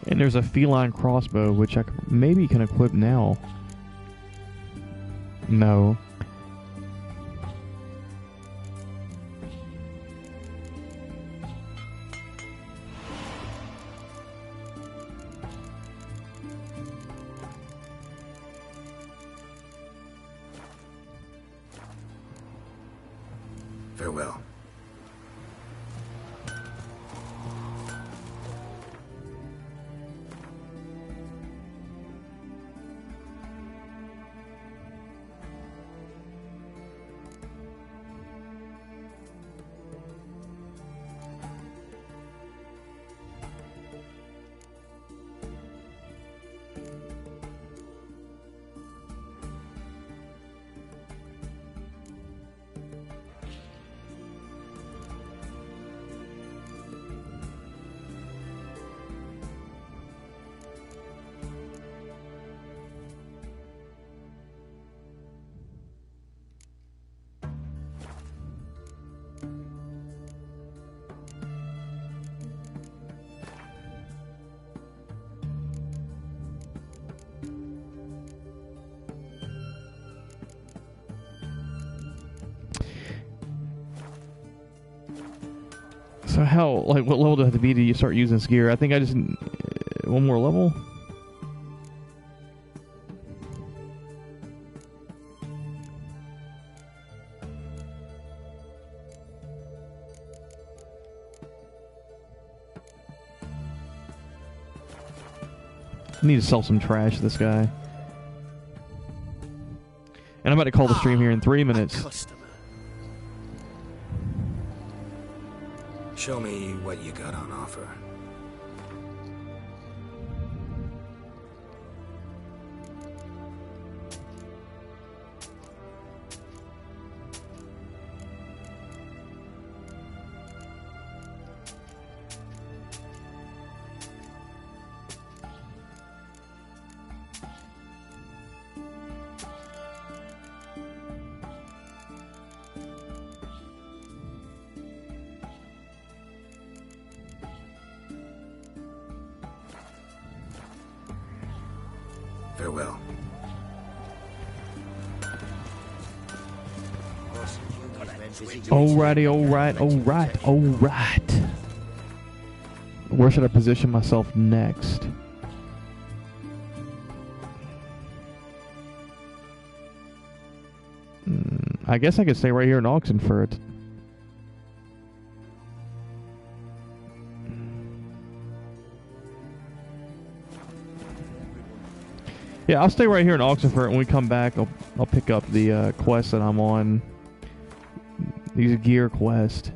And there's a feline crossbow, which I maybe can equip now. No. Farewell. Hell, like, what level do I have to be to start using this gear? I think I just... one more level? I need to sell some trash to this guy. And I'm about to call the stream here in 3 minutes. Show me what you got on offer. Farewell. Alrighty, alright. Where should I position myself next? I guess I could stay right here in Oxenfurt. Yeah, I'll stay right here in Oxenfurt. When we come back, I'll pick up the quest that I'm on. These gear quest.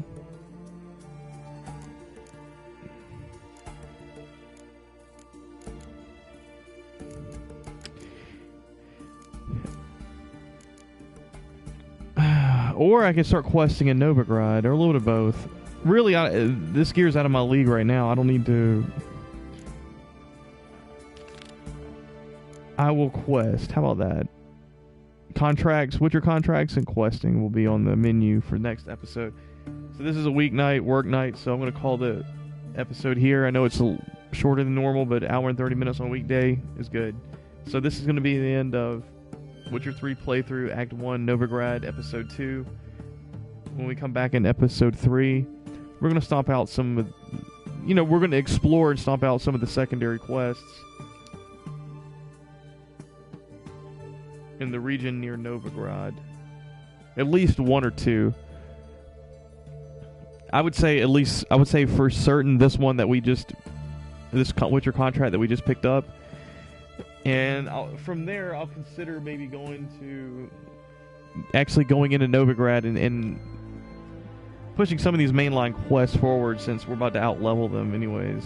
Or I can start questing in Novigrad, or a little bit of both. Really, this gear's out of my league right now. I don't need to... I will quest. How about that? Contracts, Witcher contracts, and questing will be on the menu for next episode. So this is a weeknight, work night, so I'm going to call the episode here. I know it's shorter than normal, but an hour and 30 minutes on a weekday is good. So this is going to be the end of Witcher 3 playthrough, Act 1, Novigrad, Episode 2. When we come back in Episode 3, we're going to stomp out some of... we're going to explore and stomp out some of the secondary quests in the region near Novigrad. At least one or two. I would say for certain this one that we just... This Witcher contract that we just picked up. And from there, I'll consider maybe going into Novigrad and pushing some of these mainline quests forward, since we're about to out-level them anyways.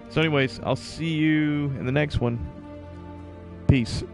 So anyways, I'll see you in the next one. Peace.